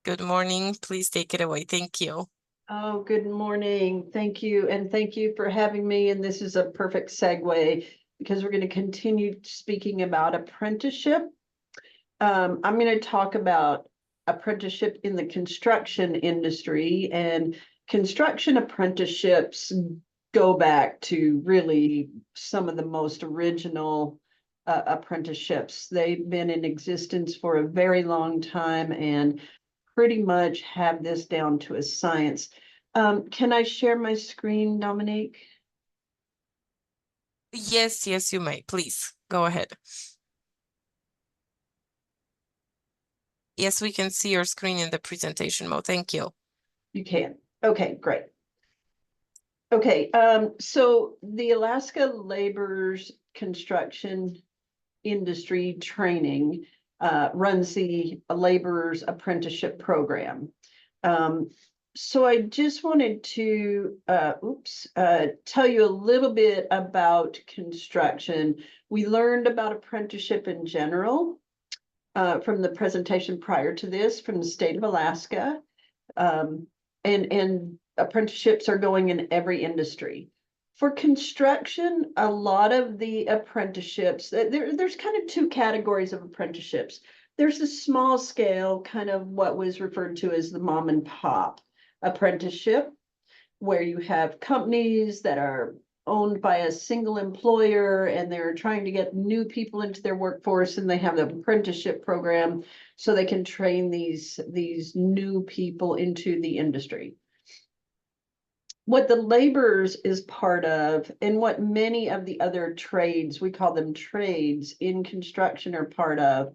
Good morning. Please take it away. Thank you. Oh, good morning. Thank you. And thank you for having me. And this is a perfect segue because we're going to continue speaking about apprenticeship. I'm going to talk about apprenticeship in the construction industry, and construction apprenticeships go back to really some of the most original apprenticeships. They've been in existence for a very long time and pretty much have this down to a science. Can I share my screen, Dominique? Yes, you may. Please go ahead. Yes, we can see your screen in the presentation mode. Thank you. You can. Okay, great. Okay, so the Alaska Laborers Construction Industry Training runs the Laborers Apprenticeship Program. So I just wanted to, tell you a little bit about construction. We learned about apprenticeship in general from the presentation prior to this from the state of Alaska. And apprenticeships are going in every industry. For construction, a lot of the apprenticeships, there's kind of two categories of apprenticeships. There's the small scale, kind of what was referred to as the mom and pop apprenticeship, where you have companies that are owned by a single employer and they're trying to get new people into their workforce, and they have an apprenticeship program so they can train these new people into the industry. What the laborers is part of, and what many of the other trades, we call them trades in construction, are part of,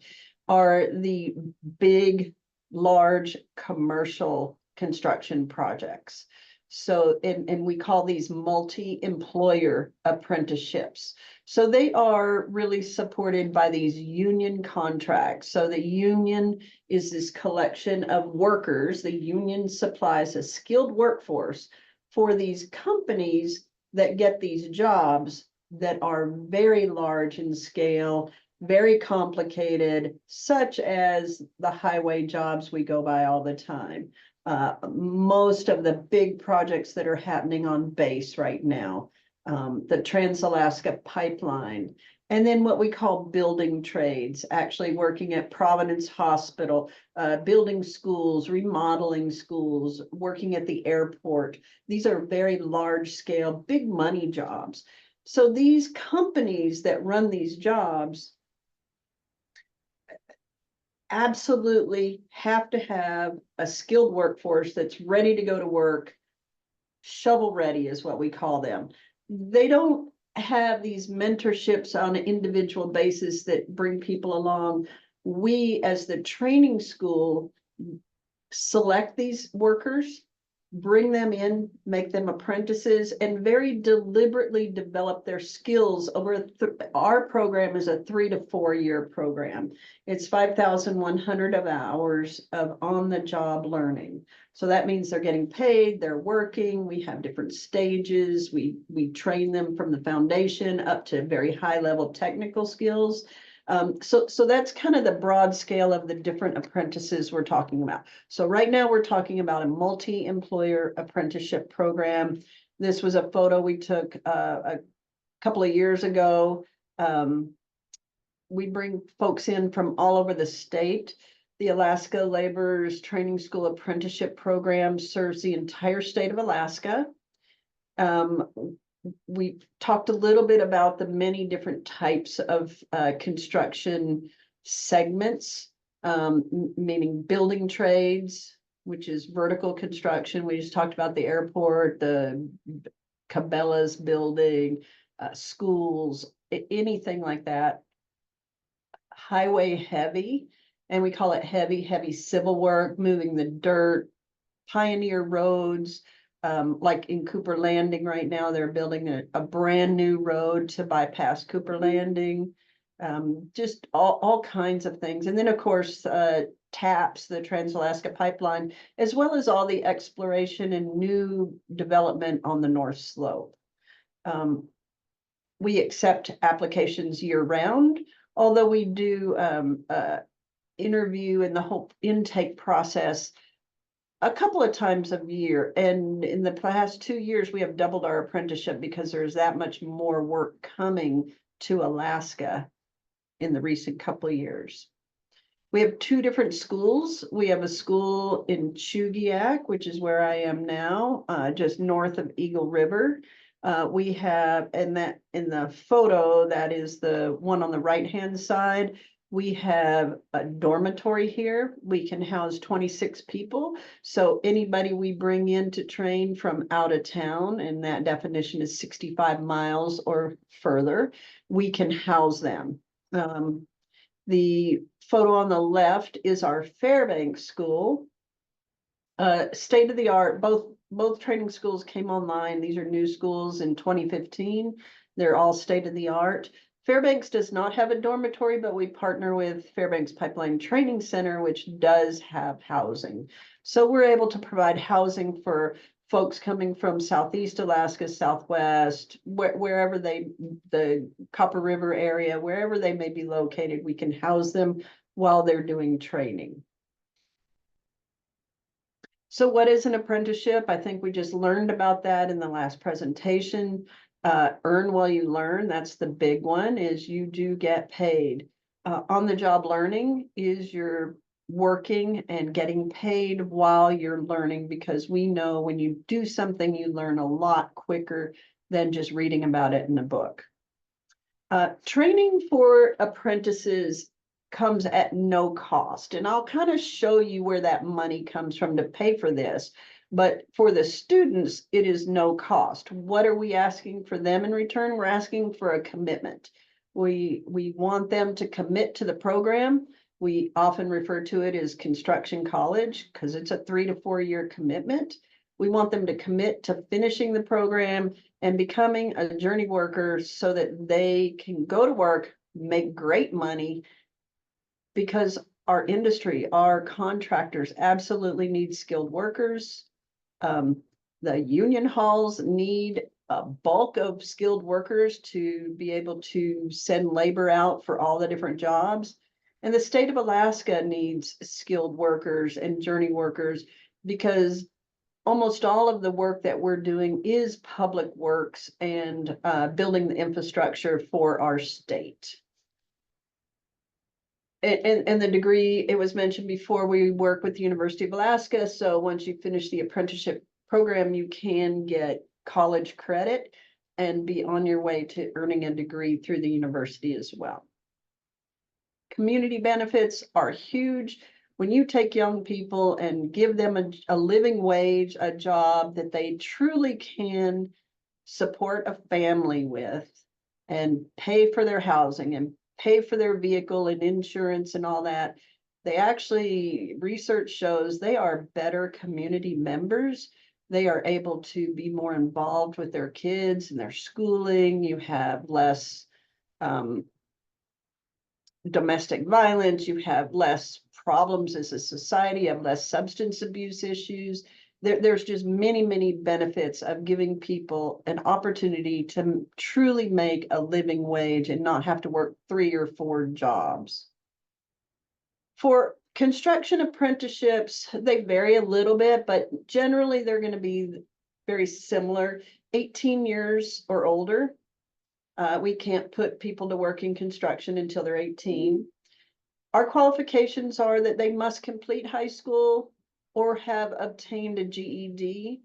are the big, large commercial construction projects. So, and we call these multi-employer apprenticeships. So they are really supported by these union contracts. So the union is this collection of workers. The union supplies a skilled workforce for these companies that get these jobs that are very large in scale, very complicated, such as the highway jobs we go by all the time. Most of the big projects that are happening on base right now, the Trans-Alaska Pipeline, and then what we call building trades, actually working at Providence Hospital, building schools, remodeling schools, working at the airport. These are very large scale, big money jobs. So these companies that run these jobs absolutely have to have a skilled workforce that's ready to go to work. Shovel ready is what we call them. They don't have these mentorships on an individual basis that bring people along. We, as the training school, select these workers, bring them in, make them apprentices, and very deliberately develop their skills over our program is a 3 to 4 year program. It's 5,100 of hours of on-the-job learning. So that means they're getting paid, they're working, we have different stages, we train them from the foundation up to very high level technical skills. So that's kind of the broad scale of the different apprentices we're talking about. So right now we're talking about a multi-employer apprenticeship program. This was a photo we took a couple of years ago. We bring folks in from all over the state. The Alaska Laborers Training School Apprenticeship Program serves the entire state of Alaska. We talked a little bit about the many different types of construction segments, meaning building trades, which is vertical construction. We just talked about the airport, the Cabela's building, schools, anything like that. Highway heavy, and we call it heavy civil work, moving the dirt, pioneer roads. Like in Cooper Landing right now, they're building a brand new road to bypass Cooper Landing. Just all kinds of things. And then of course, TAPS, the Trans-Alaska Pipeline, as well as all the exploration and new development on the North Slope. We accept applications year round, although we do interview and the whole intake process a couple of times a year. And in the past 2 years, we have doubled our apprenticeship because there's that much more work coming to Alaska in the recent couple of years. We have 2 different schools. We have a school in Chugiak, which is where I am now, just north of Eagle River. We have, and that in the photo, that is the one on the right-hand side. We have a dormitory here. We can house 26 people. So anybody we bring in to train from out of town, and that definition is 65 miles or further, we can house them. The photo on the left is our Fairbanks school. State of the art, both training schools came online. These are new schools in 2015. They're all state of the art. Fairbanks does not have a dormitory, but we partner with Fairbanks Pipeline Training Center, which does have housing. So we're able to provide housing for folks coming from Southeast Alaska, Southwest, wherever the Copper River area, wherever they may be located, we can house them while they're doing training. So what is an apprenticeship? I think we just learned about that in the last presentation. Earn while you learn, that's the big one, is you do get paid. On-the-job learning is you're working and getting paid while you're learning, because we know when you do something, you learn a lot quicker than just reading about it in a book. Training for apprentices comes at no cost, and I'll kind of show you where that money comes from to pay for this. But for the students, it is no cost. What are we asking for them in return? We're asking for a commitment. We want them to commit to the program. We often refer to it as construction college because it's a 3 to 4 year commitment. We want them to commit to finishing the program and becoming a journey worker so that they can go to work, make great money, because our industry, our contractors absolutely need skilled workers. The union halls need a bulk of skilled workers to be able to send labor out for all the different jobs. And the state of Alaska needs skilled workers and journey workers, because almost all of the work that we're doing is public works and building the infrastructure for our state. And the degree, it was mentioned before, we work with the University of Alaska. So once you finish the apprenticeship program, you can get college credit and be on your way to earning a degree through the university as well. Community benefits are huge. When you take young people and give them a living wage, a job that they truly can support a family with and pay for their housing and pay for their vehicle and insurance and all that, they actually, research shows they are better community members. They are able to be more involved with their kids and their schooling. You have less domestic violence, you have less problems as a society, you have less substance abuse issues. There's just many, many benefits of giving people an opportunity to truly make a living wage and not have to work 3 or 4 jobs. For construction apprenticeships, they vary a little bit, but generally they're going to be very similar. 18 years or older. We can't put people to work in construction until they're 18. Our qualifications are that they must complete high school or have obtained a GED.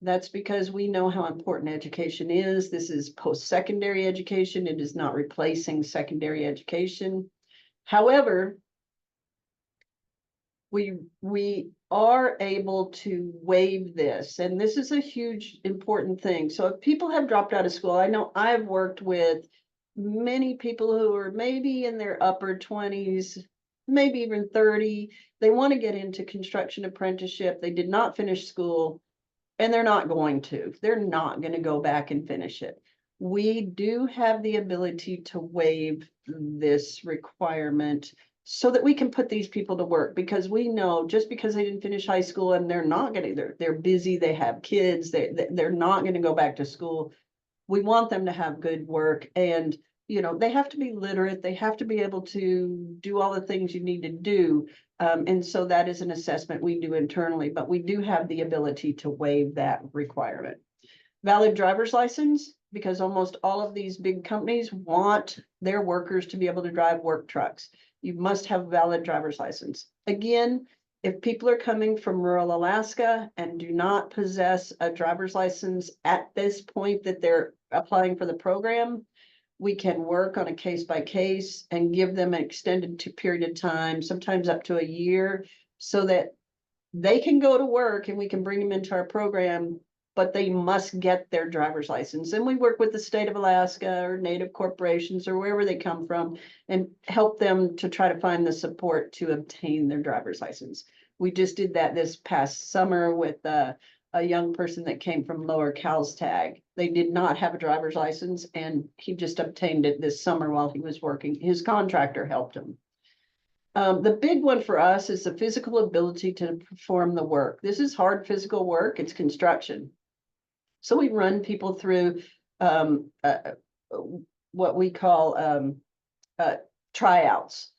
That's because we know how important education is. This is post-secondary education. It is not replacing secondary education. However, we are able to waive this, and this is a huge important thing. So if people have dropped out of school, I know I've worked with many people who are maybe in their upper 20s, maybe even 30. They want to get into construction apprenticeship. They did not finish school, and they're not going to. They're not going to go back and finish it. We do have the ability to waive this requirement so that we can put these people to work, because we know just because they didn't finish high school and they're not going to, they're busy, they have kids, they're not going to go back to school. We want them to have good work, and you know, they have to be literate, they have to be able to do all the things you need to do. And so that is an assessment we do internally, but we do have the ability to waive that requirement. Valid driver's license, because almost all of these big companies want their workers to be able to drive work trucks. You must have a valid driver's license. Again, if people are coming from rural Alaska and do not possess a driver's license at this point that they're applying for the program, we can work on a case by case and give them an extended period of time, sometimes up to a year, so that they can go to work and we can bring them into our program, but they must get their driver's license. And we work with the state of Alaska or native corporations or wherever they come from and help them to try to find the support to obtain their driver's license. We just did that this past summer with a young person that came from Lower Calstag. They did not have a driver's license and he just obtained it this summer while he was working. His contractor helped him. The big one for us is the physical ability to perform the work. This is hard physical work. It's construction. So we run people through what we call tryouts,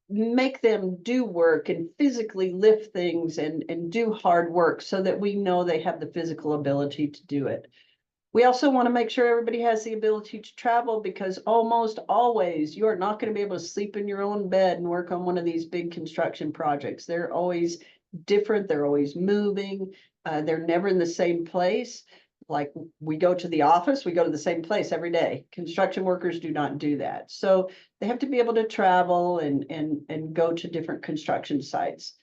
make them do work and physically lift things and do hard work so that we know they have the physical ability to do it. We also want to make sure everybody has the ability to travel, because almost always you're not going to be able to sleep in your own bed and work on one of these big construction projects. They're always different. They're always moving. They're never in the same place. Like we go to the office, we go to the same place every day. Construction workers do not do that. So they have to be able to travel and go to different construction sites.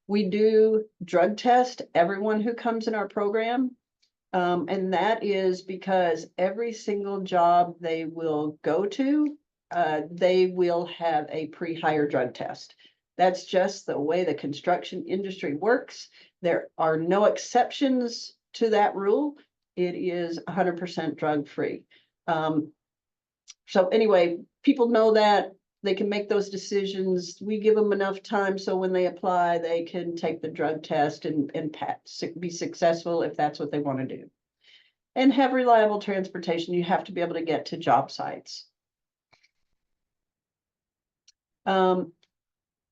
We do drug test everyone who comes in our program. And that is because every single job they will go to, they will have a pre-hire drug test. That's just the way the construction industry works. There are no exceptions to that rule. It is 100% drug-free. So anyway, people know that. They can make those decisions. We give them enough time so when they apply, they can take the drug test and be successful if that's what they want to do. And have reliable transportation. You have to be able to get to job sites.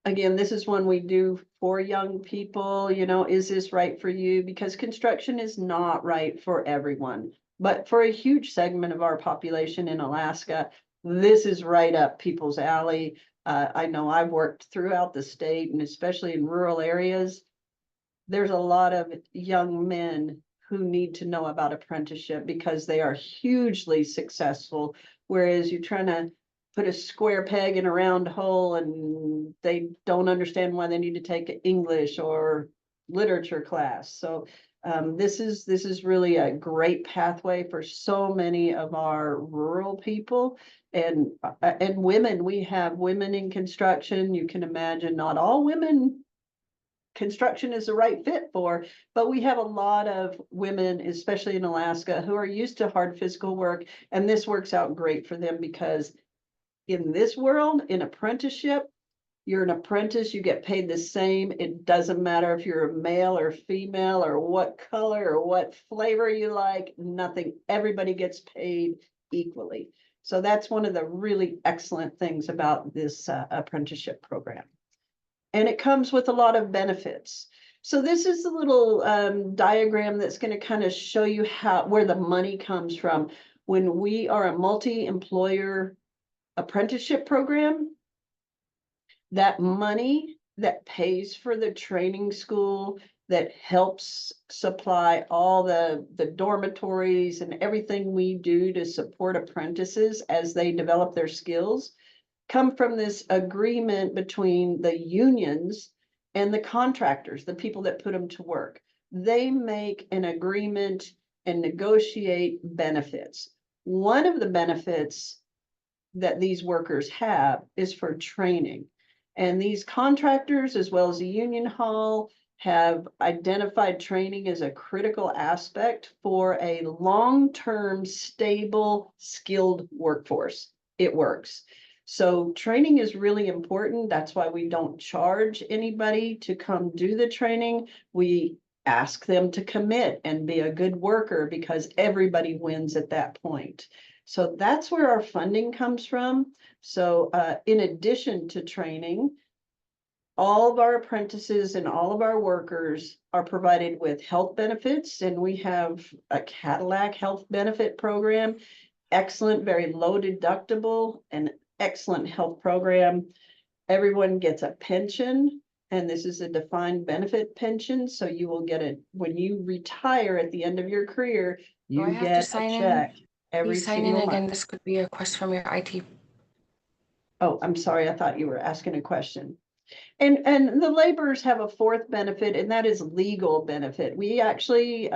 Again, this is one we do for young people. You know, is this right for you? Because construction is not right for everyone. But for a huge segment of our population in Alaska, this is right up people's alley. I know I've worked throughout the state and especially in rural areas. There's a lot of young men who need to know about apprenticeship because they are hugely successful. Whereas you're trying to put a square peg in a round hole and they don't understand why they need to take English or literature class. So this is really a great pathway for so many of our rural people and women. We have women in construction. You can imagine not all women construction is the right fit for, but we have a lot of women, especially in Alaska, who are used to hard physical work, and this works out great for them because in this world, in apprenticeship, you're an apprentice, you get paid the same. It doesn't matter if you're a male or female or what color or what flavor you like, nothing. Everybody gets paid equally. So that's one of the really excellent things about this apprenticeship program. And it comes with a lot of benefits. So this is a little diagram that's going to kind of show you where the money comes from. When we are a multi-employer apprenticeship program, that money that pays for the training school, that helps supply all the dormitories and everything we do to support apprentices as they develop their skills, come from this agreement between the unions and the contractors, the people that put them to work. They make an agreement and negotiate benefits. One of the benefits that these workers have is for training. And these contractors, as well as the union hall, have identified training as a critical aspect for a long-term, stable, skilled workforce. It works. So training is really important. That's why we don't charge anybody to come do the training. We ask them to commit and be a good worker because everybody wins at that point. So that's where our funding comes from. So in addition to training, all of our apprentices and all of our workers are provided with health benefits, and we have a Cadillac health benefit program. Excellent, very low deductible and excellent health program. Everyone gets a pension, and this is a defined benefit pension. So you will get it when you retire at the end of your career, Do I you have to get a sign in? check every Please sign in single again. month. This could be a request from your IT. Oh, I'm sorry. I thought you were asking a question. And the laborers have a fourth benefit, and that is legal benefit. We actually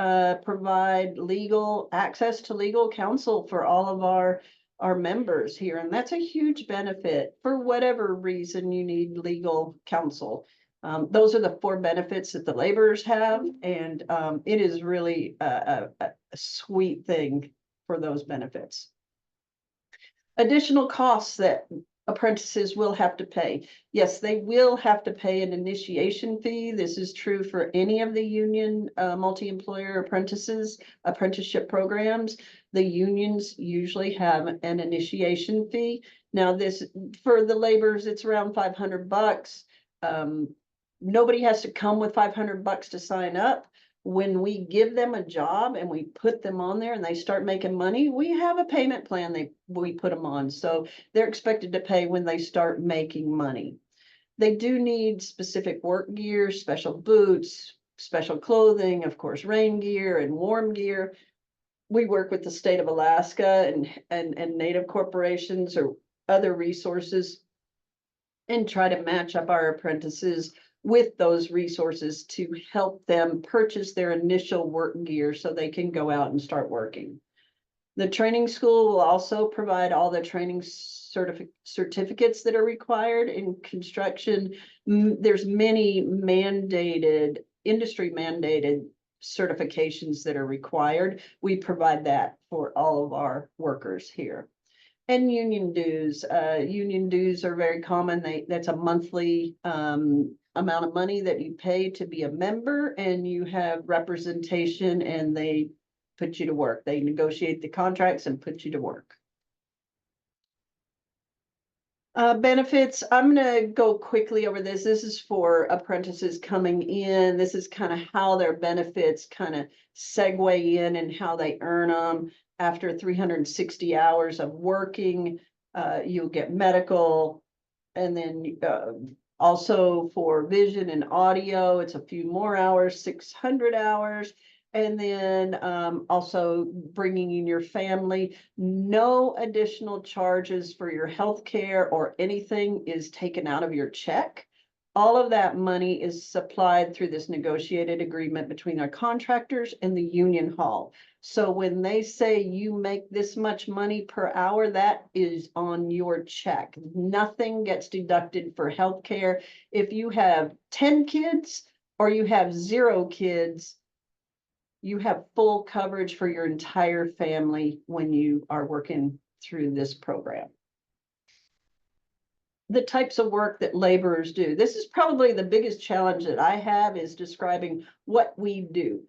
provide legal access to legal counsel for all of our members here, and that's a huge benefit for whatever reason you need legal counsel. Those are the four benefits that the laborers have, and it is really a sweet thing for those benefits. Additional costs that apprentices will have to pay. Yes, they will have to pay an initiation fee. This is true for any of the union multi-employer apprenticeship programs. The unions usually have an initiation fee. Now this, for the laborers, it's around $500. Nobody has to come with $500 to sign up. When we give them a job and we put them on there and they start making money, we have a payment plan we put them on. So they're expected to pay when they start making money. They do need specific work gear, special boots, special clothing, of course, rain gear and warm gear. We work with the state of Alaska and Native corporations or other resources and try to match up our apprentices with those resources to help them purchase their initial work gear so they can go out and start working. The training school will also provide all the training certificates that are required in construction. There's many industry mandated certifications that are required. We provide that for all of our workers here. And union dues. Union dues are very common. That's a monthly amount of money that you pay to be a member, and you have representation, and they put you to work. They negotiate the contracts and put you to work. Benefits, I'm going to go quickly over this. This is for apprentices coming in. This is kind of how their benefits kind of segue in and how they earn them. After 360 hours of working, you'll get medical, and then also for vision and audio, it's a few more hours, 600 hours. And then also bringing in your family. No additional charges for your health care or anything is taken out of your check. All of that money is supplied through this negotiated agreement between our contractors and the union hall. So when they say you make this much money per hour, that is on your check. Nothing gets deducted for health care. If you have 10 kids or you have 0 kids, you have full coverage for your entire family when you are working through this program. The types of work that laborers do. This is probably the biggest challenge that I have, is describing what we do.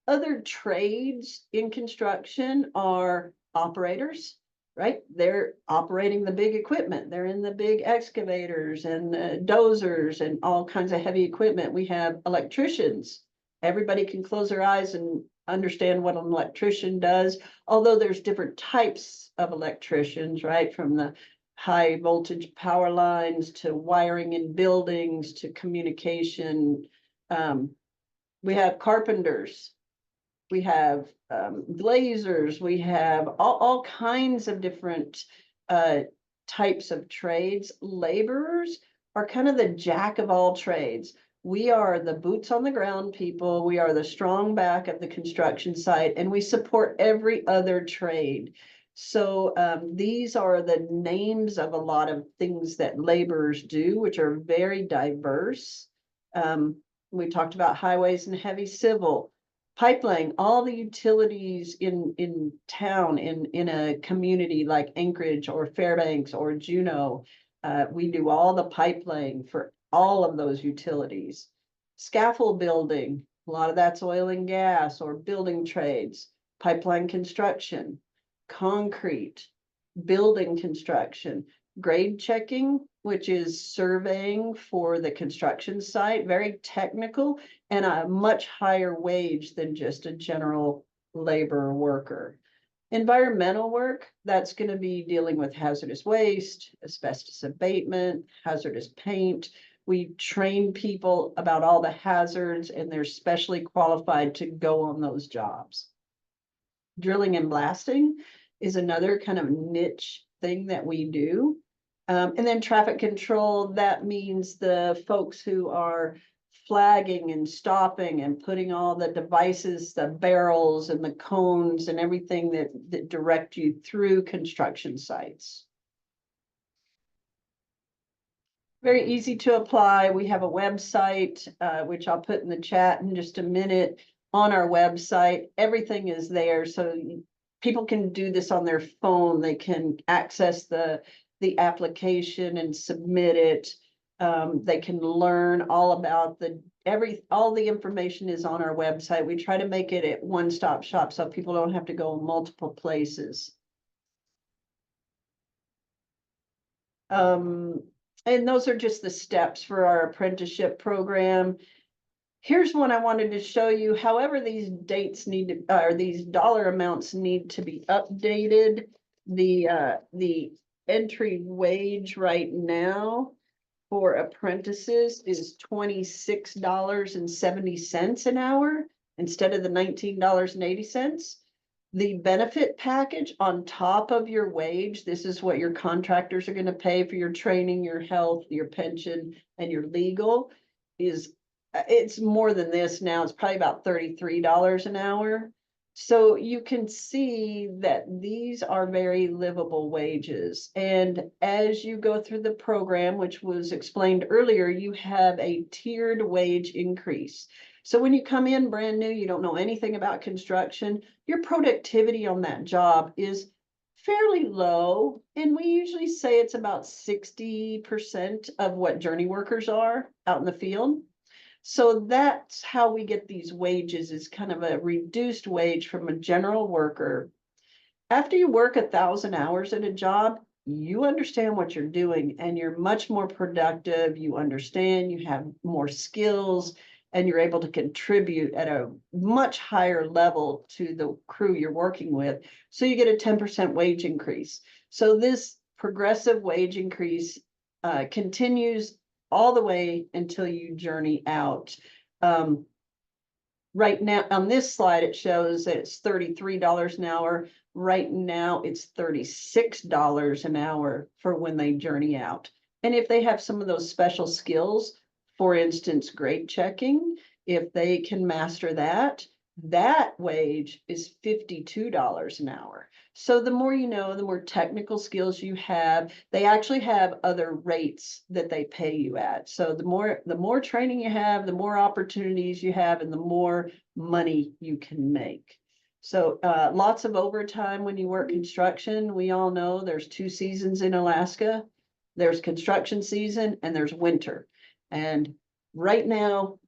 Other trades in construction are operators, right? They're operating the big equipment. They're in the big excavators and dozers and all kinds of heavy equipment. We have electricians. Everybody can close their eyes and understand what an electrician does, although there's different types of electricians, right? From the high voltage power lines to wiring in buildings to communication. We have carpenters, we have glazers, we have all kinds of different types of trades. Laborers are kind of the jack of all trades. We are the boots on the ground people. We are the strong back of the construction site, and we support every other trade. So these are the names of a lot of things that laborers do, which are very diverse. We talked about highways and heavy civil, pipeline, all the utilities in town, in a community like Anchorage or Fairbanks or Juneau. We do all the pipeline for all of those utilities. Scaffold building, a lot of that's oil and gas or building trades, pipeline construction. concrete, building construction, grade checking, which is surveying for the construction site, very technical and a much higher wage than just a general labor worker. Environmental work, that's going to be dealing with hazardous waste, asbestos abatement, hazardous paint. We train people about all the hazards and they're specially qualified to go on those jobs. Drilling and blasting is another kind of niche thing that we do. And then traffic control, that means the folks who are flagging and stopping and putting all the devices, the barrels and the cones and everything that direct you through construction sites. Very easy to apply. We have a website, which I'll put in the chat in just a minute. On our website, everything is there. So people can do this on their phone. They can access the application and submit it. They can learn all about all the information is on our website. We try to make it a one-stop shop so people don't have to go multiple places. And those are just the steps for our apprenticeship program. Here's one I wanted to show you. However, these dates need to, or these dollar amounts need to be updated. The entry wage right now for apprentices is $26.70 an hour instead of the $19.80. The benefit package on top of your wage, this is what your contractors are going to pay for your training, your health, your pension, and your legal, it's more than this now. It's probably about $33 an hour. So you can see that these are very livable wages. And as you go through the program, which was explained earlier, you have a tiered wage increase. So when you come in brand new, you don't know anything about construction, your productivity on that job is fairly low. And we usually say it's about 60% of what journey workers are out in the field. So that's how we get these wages, is kind of a reduced wage from a general worker. After you work 1,000 hours at a job, you understand what you're doing and you're much more productive. You understand, you have more skills, and you're able to contribute at a much higher level to the crew you're working with. So you get a 10% wage increase. So this progressive wage increase continues all the way until you journey out. Right now, on this slide, it shows that it's $33 an hour. Right now, it's $36 an hour for when they journey out. And if they have some of those special skills, for instance, grade checking, if they can master that, that wage is $52 an hour. So the more you know, the more technical skills you have. They actually have other rates that they pay you at. So the more training you have, the more opportunities you have, and the more money you can make. So lots of overtime when you work construction. We all know there's 2 seasons in Alaska. There's construction season and there's winter. And right now,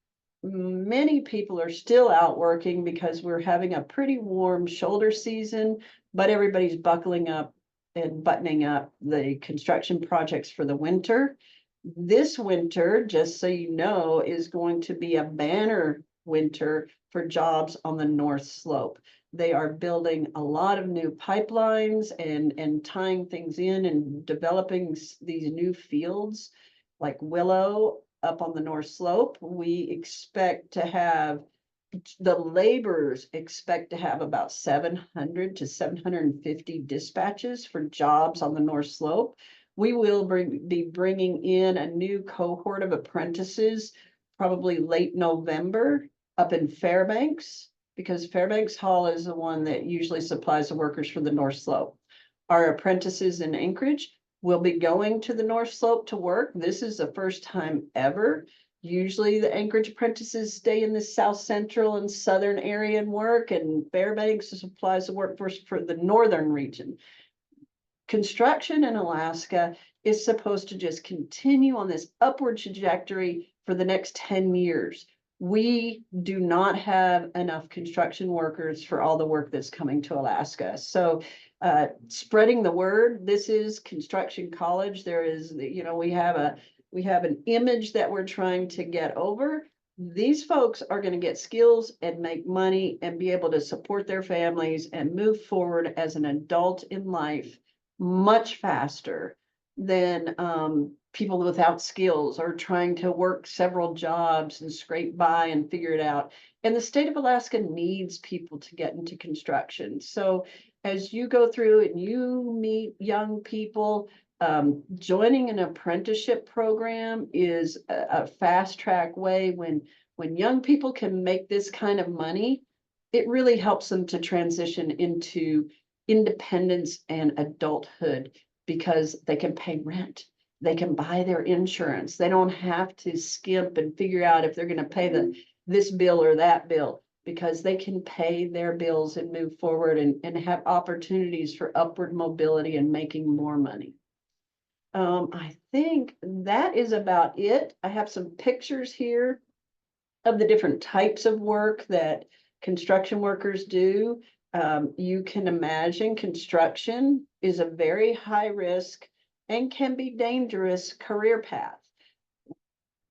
many people are still out working because we're having a pretty warm shoulder season, but everybody's buckling up and buttoning up the construction projects for the winter. This winter, just so you know, is going to be a banner winter for jobs on the North Slope. They are building a lot of new pipelines and tying things in and developing these new fields like Willow up on the North Slope. We expect to have, the laborers expect to have about 700 to 750 dispatches for jobs on the North Slope. We will be bringing in a new cohort of apprentices probably late November up in Fairbanks, because Fairbanks Hall is the one that usually supplies the workers for the North Slope. Our apprentices in Anchorage will be going to the North Slope to work. This is the first time ever. Usually the Anchorage apprentices stay in the South Central and Southern area and work, and Fairbanks supplies the workforce for the Northern region. Construction in Alaska is supposed to just continue on this upward trajectory for the next 10 years. we do not have enough construction workers for all the work that's coming to Alaska. So spreading the word, this is construction college. There is, you know, we have an image that we're trying to get over. These folks are going to get skills and make money and be able to support their families and move forward as an adult in life much faster than people without skills or trying to work several jobs and scrape by and figure it out. And the state of Alaska needs people to get into construction. So as you go through and you meet young people, joining an apprenticeship program is a fast track way. When young people can make this kind of money, it really helps them to transition into independence and adulthood because they can pay rent. They can buy their insurance. They don't have to skimp and figure out if they're going to pay this bill or that bill, because they can pay their bills and move forward and have opportunities for upward mobility and making more money. I think that is about it. I have some pictures here of the different types of work that construction workers do. You can imagine construction is a very high risk and can be dangerous career path.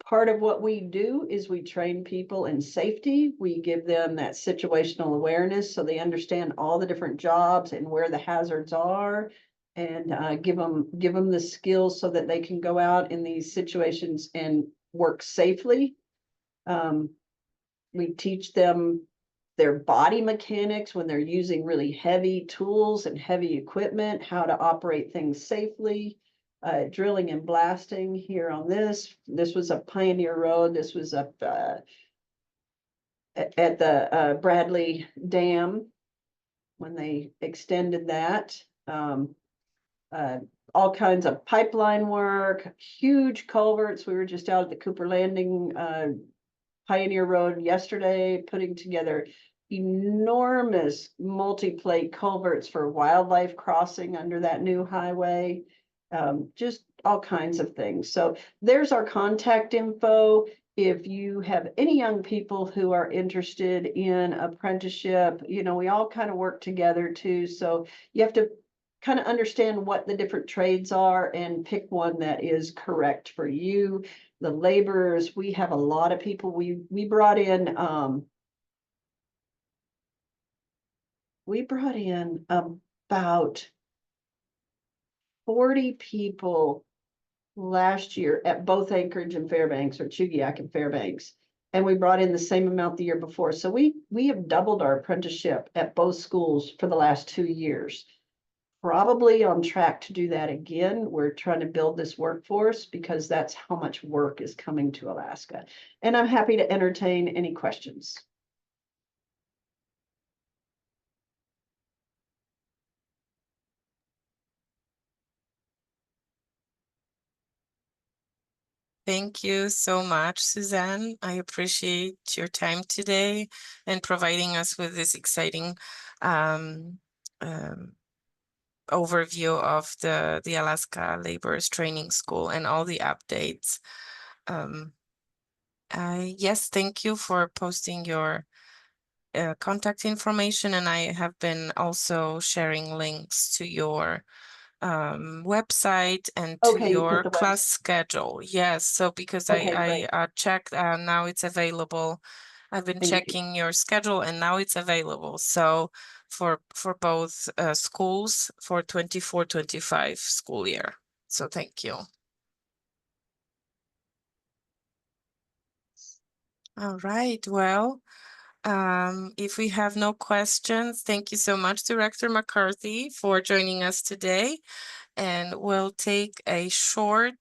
Part of what we do is we train people in safety. We give them that situational awareness so they understand all the different jobs and where the hazards are, and give them the skills so that they can go out in these situations and work safely. We teach them their body mechanics when they're using really heavy tools and heavy equipment, how to operate things safely. Drilling and blasting here on this. This was a Pioneer Road. This was up at the Bradley Dam when they extended that. All kinds of pipeline work, huge culverts. We were just out at the Cooper Landing Pioneer Road yesterday, putting together enormous multi-plate culverts for wildlife crossing under that new highway. Just all kinds of things. So there's our contact info. If you have any young people who are interested in apprenticeship, you know, we all kind of work together too. So you have to kind of understand what the different trades are and pick one that is correct for you. The laborers, we have a lot of people. We brought in about 40 people last year at both Anchorage and Fairbanks, or Chugiak and Fairbanks. And we brought in the same amount the year before. So we have doubled our apprenticeship at both schools for the last 2 years. Probably on track to do that again. We're trying to build this workforce because that's how much work is coming to Alaska. And I'm happy to entertain any questions. Thank you so much, Suzanne. I appreciate your time today and providing us with this exciting overview of the Alaska Laborers Training School and all the updates. Yes, thank you for posting your contact information, and I have been also sharing links to your website and to Okay, you put your the class schedule. Yes, so because Okay, I checked, now it's available. I've been Thank you. checking your schedule and now it's available. So for both schools for 24-25 school year. So thank you. All right, well, if we have no questions, thank you so much, Director McCarthy, for joining us today. And we'll take a short